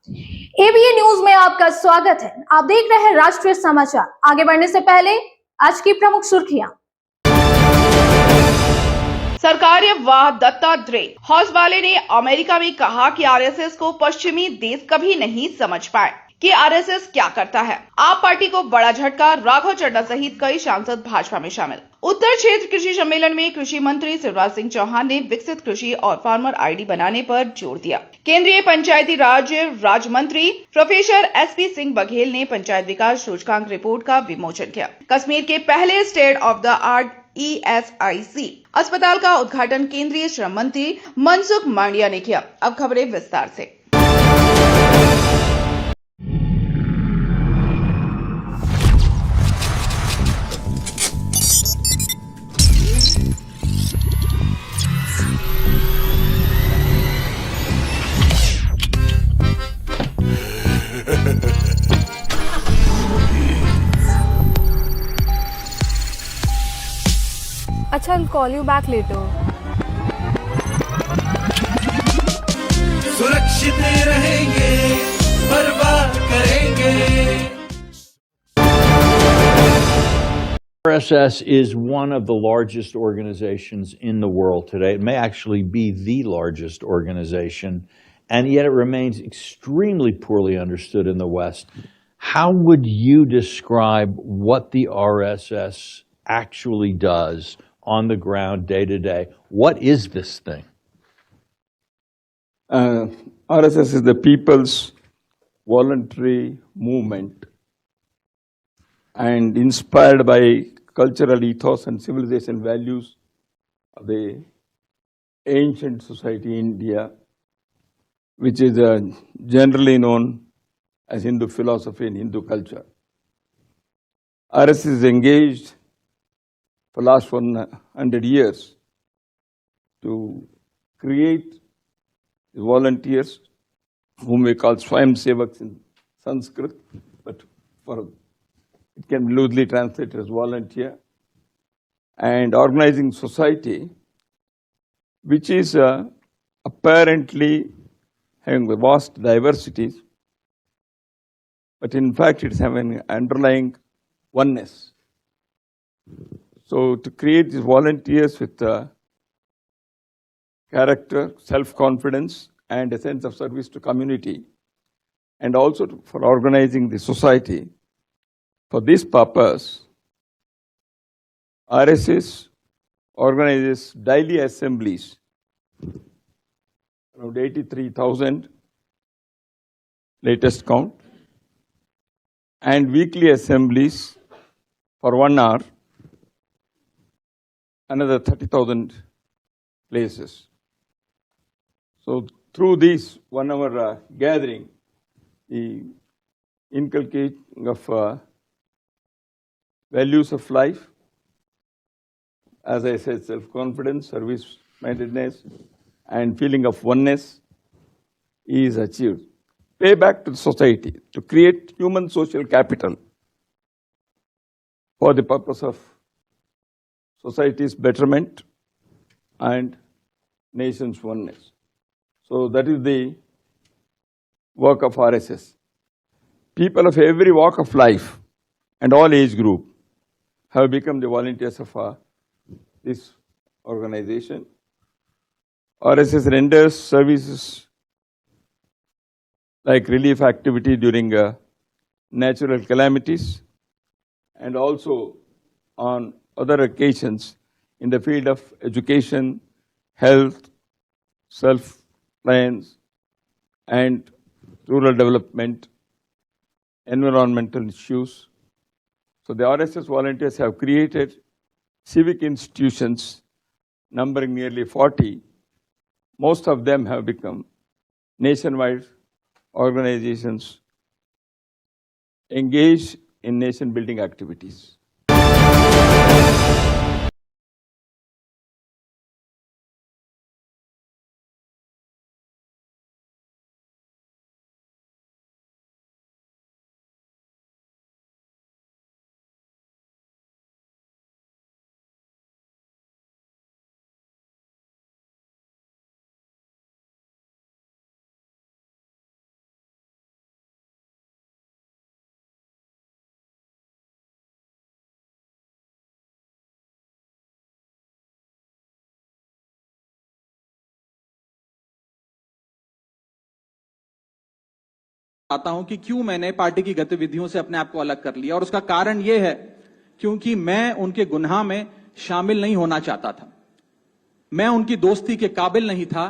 ABA news में आपका स्वागत है। आप देख रहे हैं राष्ट्रीय समाचार। आगे बढ़ने से पहले आज की प्रमुख सुर्खियां। सरकार्य वाह दत्तात्रेय हौसवाले ने अमेरिका में कहा कि आरएसएस को पश्चिमी देश कभी नहीं समझ पाए कि आरएसएस क्या करता है। आप पार्टी को बड़ा झटका, राघव चड्ढा सहित कई सांसद भाजपा में शामिल। उत्तर क्षेत्र कृषि सम्मेलन में कृषि मंत्री शिवराज सिंह चौहान ने विकसित कृषि और फार्मर आईडी बनाने पर जोर दिया। केंद्रीय पंचायती राज राज्य मंत्री प्रोफेसर एसपी सिंह बघेल ने पंचायत विकास सूचकांक रिपोर्ट का विमोचन किया। कश्मीर के पहले state of the art ESIC अस्पताल का उद्घाटन केंद्रीय श्रम मंत्री मनसुख मांडविया ने किया। अब खबरें विस्तार से। अच्छा, I'll call you back later. सुरक्षित रहेंगे, बर्बाद करेंगे। RSS is one of the largest organizations in the world today. It may actually be the largest organization, and yet it remains extremely poorly understood in the West. How would you describe what the RSS actually does on the ground day to day? What is this thing? RSS is the People's Voluntary Movement, and inspired by cultural ethos and civilization values of the ancient society in India, which is generally known as Hindu philosophy and Hindu culture. RSS is engaged for the last 100 years to create volunteers, whom we call Swayamsevaks in Sanskrit, but it can be loosely translated as volunteer, and organizing society, which is apparently having vast diversities, but in fact it's having underlying oneness. So to create these volunteers with character, self-confidence, and a sense of service to community, and also for organizing the society. For this purpose, RSS organizes daily assemblies, around 83,000 latest count, and weekly assemblies for 1 hour, another 30,000 places. So through this 1 hour gathering, the inculcating of values of life, as I said, self-confidence, service-mindedness, and feeling of oneness is achieved. Pay back to the society to create human social capital for the purpose of society's betterment and nation's oneness. So that is the work of RSS. People of every walk of life and all age group have become the volunteers of this organization. RSS renders services like relief activity during natural calamities, and also on other occasions in the field of education, health, self-reliance, and rural development, environmental issues. So the RSS volunteers have created civic institutions numbering nearly 40. Most of them have become nationwide organizations engaged in nation building activities. आता हूं कि क्यों मैंने party की गतिविधियों से अपने आप को अलग कर लिया, और उसका कारण यह है क्योंकि मैं उनके गुनाह में शामिल नहीं होना चाहता था। मैं उनकी दोस्ती के काबिल नहीं था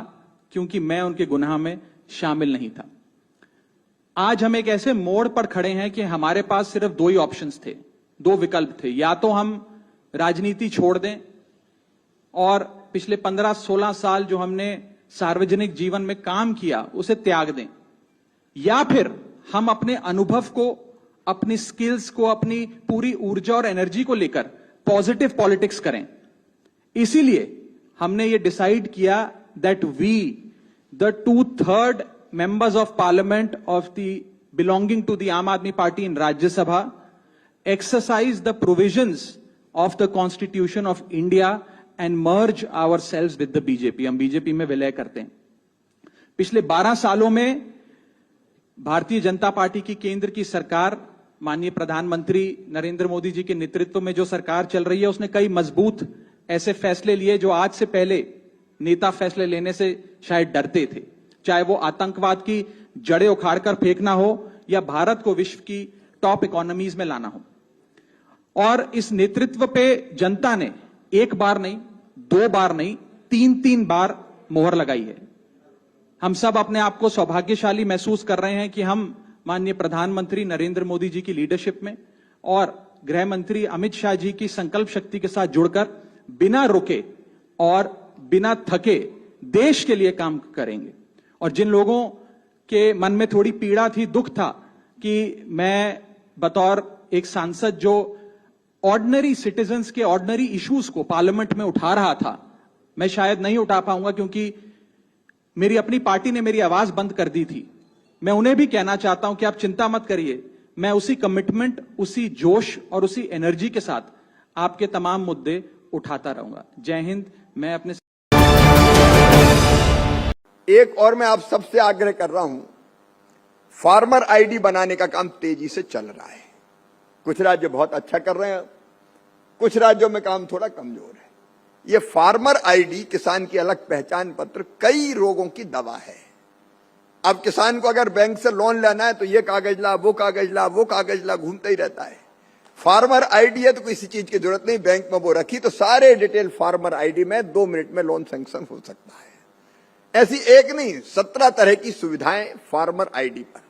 क्योंकि मैं उनके गुनाह में शामिल नहीं था। आज हम एक ऐसे मोड़ पर खड़े हैं कि हमारे पास सिर्फ दो ही ऑप्शंस थे, दो विकल्प थे। या तो हम राजनीति छोड़ दें और पिछले 15-16 साल जो हमने सार्वजनिक जीवन में काम किया उसे त्याग दें, या फिर हम अपने अनुभव को, अपनी स्किल्स को, अपनी पूरी ऊर्जा और एनर्जी को लेकर पॉजिटिव पॉलिटिक्स करें। इसीलिए हमने ये डिसाइड किया that we the 2/3 members of parliament of the belonging to the Aam Aadmi Party in Rajya Sabha exercise the provisions of the Constitution of India and merge ourselves with the BJP। हम BJP में विलय करते हैं। पिछले 12 सालों में Bharatiya Janata party की केंद्र की सरकार, माननीय प्रधानमंत्री नरेंद्र मोदी जी के नेतृत्व में जो सरकार चल रही है, उसने कई मजबूत ऐसे फैसले लिए जो आज से पहले नेता फैसले लेने से शायद डरते थे। चाहे वो आतंकवाद की जड़ें उखाड़कर फेंकना हो या भारत को विश्व की टॉप इकोनॉमीज में लाना हो। और इस नेतृत्व पे जनता ने एक बार नहीं, 2 बार नहीं, 3 बार मोहर लगाई है। हम सब अपने आप को सौभाग्यशाली महसूस कर रहे हैं कि हम माननीय प्रधानमंत्री नरेंद्र मोदी जी की लीडरशिप में और गृह मंत्री अमित शाह जी की संकल्प शक्ति के साथ जुड़कर बिना रुके और बिना थके देश के लिए काम करेंगे। और जिन लोगों के मन में थोड़ी पीड़ा थी, दुख था कि मैं बतौर एक सांसद जो ऑर्डिनरी सिटीजन्स के ऑर्डिनरी इश्यूज को पार्लियामेंट में उठा रहा था, मैं शायद नहीं उठा पाऊंगा क्योंकि मेरी अपनी पार्टी ने मेरी आवाज बंद कर दी थी। मैं उन्हें भी कहना चाहता हूं कि आप चिंता मत करिए, मैं उसी कमिटमेंट, उसी जोश और उसी एनर्जी के साथ आपके तमाम मुद्दे उठाता रहूंगा। जय हिंद। मैं अपने एक और मैं आप सबसे आग्रह कर रहा हूं, फार्मर आईडी बनाने का काम तेजी से चल रहा है। कुछ राज्य बहुत अच्छा कर रहे हैं, कुछ राज्यों में काम थोड़ा कमजोर है। ये फार्मर आईडी, किसान की अलग पहचान पत्र, कई रोगों की दवा है। अब किसान को अगर बैंक से लोन लेना है तो ये कागज ला, वो कागज ला, वो कागज ला, घूमता ही रहता है। फार्मर आईडी है तो किसी चीज की जरूरत नहीं, बैंक में वो रखी तो सारे डिटेल फार्मर आईडी में 2 मिनट में लोन सैंक्शन हो सकता है। ऐसी एक नहीं, 17 तरह की सुविधाएं फार्मर आईडी पर।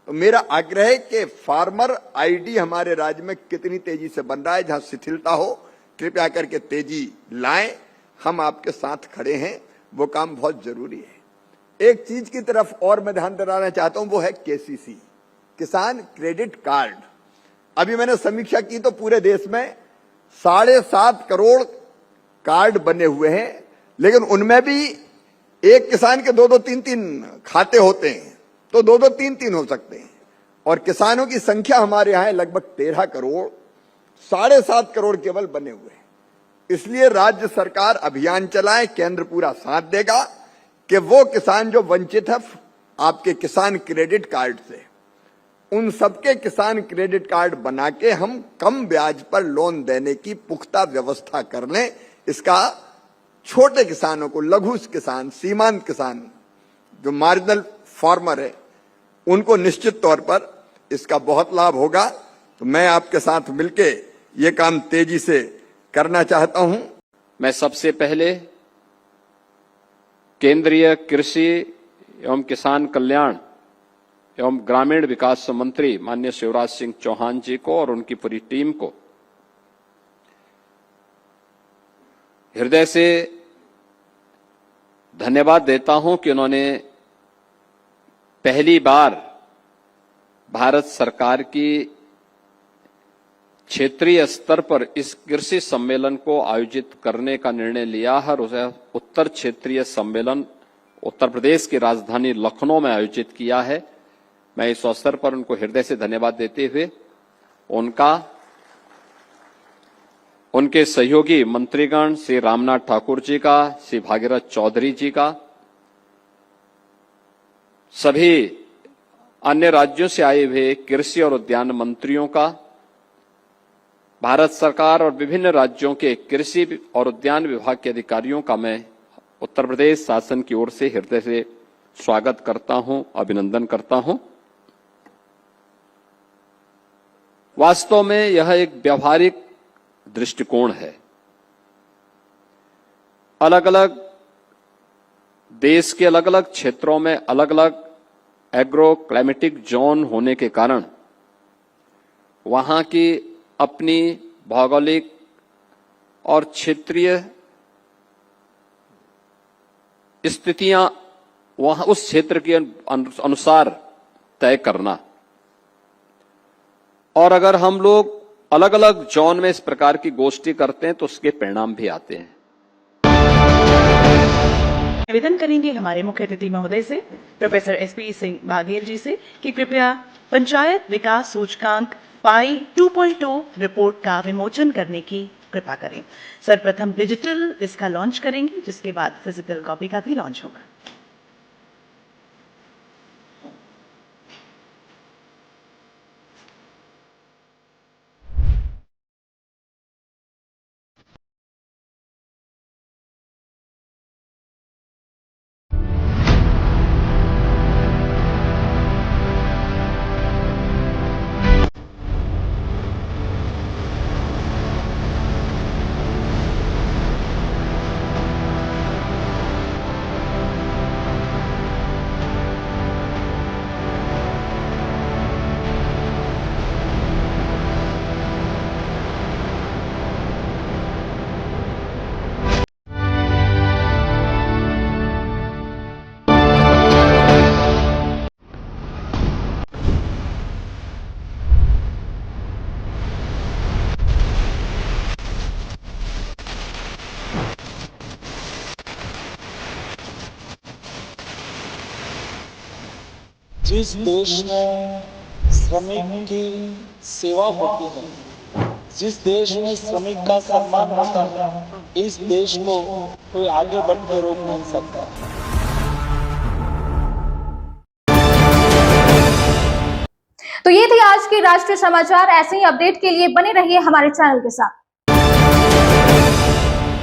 तो मेरा आग्रह है कि फार्मर आईडी हमारे राज्य में कितनी तेजी से बन रहा है, जहां शिथिलता हो कृपया करके तेजी लाएं। हम आपके साथ खड़े हैं, वो काम बहुत जरूरी है। एक चीज की तरफ और मैं ध्यान दिलाना चाहता हूं, वो है केसीसी, किसान क्रेडिट कार्ड। अभी मैंने समीक्षा की तो पूरे देश में 7.5 करोड़ कार्ड बने हुए हैं, लेकिन उनमें भी एक किसान के 2-2, 3-3 खाते होते हैं, तो 2-2, 3-3 हो सकते हैं। और किसानों की संख्या हमारे यहां लगभग 13 करोड़, 7.5 करोड़ केवल बने हुए हैं। इसलिए राज्य सरकार अभियान चलाए, केंद्र पूरा साथ देगा कि वो किसान जो वंचित है आपके किसान क्रेडिट कार्ड से, उन सबके किसान क्रेडिट कार्ड बना के हम कम ब्याज पर लोन देने की पुख्ता व्यवस्था कर लें। इसका छोटे किसानों को, लघु किसान, सीमांत किसान, जो मार्जिनल फार्मर है, उनको निश्चित तौर पर इसका बहुत लाभ होगा। तो मैं आपके साथ मिलके ये काम तेजी से करना चाहता हूं। मैं सबसे पहले केंद्रीय कृषि एवं किसान कल्याण एवं ग्रामीण विकास मंत्री माननीय शिवराज सिंह चौहान जी को और उनकी पूरी टीम को हृदय से धन्यवाद देता हूं कि उन्होंने पहली बार भारत सरकार की क्षेत्रीय स्तर पर इस कृषि सम्मेलन को आयोजित करने का निर्णय लिया है और उसे उत्तर क्षेत्रीय सम्मेलन उत्तर प्रदेश की राजधानी लखनऊ में आयोजित किया है। मैं इस अवसर पर उनको हृदय से धन्यवाद देते हुए उनके सहयोगी मंत्रीगण श्री रामनाथ ठाकुर जी का, श्री भागीरथ चौधरी जी का, सभी अन्य राज्यों से आए हुए कृषि और उद्यान मंत्रियों का, भारत सरकार और विभिन्न राज्यों के कृषि और उद्यान विभाग के अधिकारियों का मैं उत्तर प्रदेश शासन की ओर से हृदय से स्वागत करता हूं, अभिनंदन करता हूं। वास्तव में यह एक व्यावहारिक दृष्टिकोण है। अलग अलग देश के अलग अलग क्षेत्रों में अलग अलग एग्रो क्लाइमेटिक जोन होने के कारण वहां की अपनी भौगोलिक और क्षेत्रीय स्थितियां वहां उस क्षेत्र के अनुसार तय करना, और अगर हम लोग अलग अलग जोन में इस प्रकार की गोष्ठी करते हैं तो उसके परिणाम भी आते हैं। निवेदन करेंगे हमारे मुख्य अतिथि महोदय से, प्रोफेसर एसपी सिंह बाघेल जी से, कि कृपया पंचायत विकास सूचकांक पाई 2.0 रिपोर्ट का विमोचन करने की कृपा करें। सर्वप्रथम डिजिटल इसका लॉन्च करेंगे, जिसके बाद फिजिकल कॉपी का भी लॉन्च होगा। जिस देश में श्रमिक की सेवा होती है, जिस देश में श्रमिक का सम्मान होता है, इस देश को कोई आगे बढ़कर रोक नहीं सकता। तो ये थी आज की राष्ट्रीय समाचार। ऐसे ही अपडेट के लिए बने रहिए हमारे चैनल के साथ।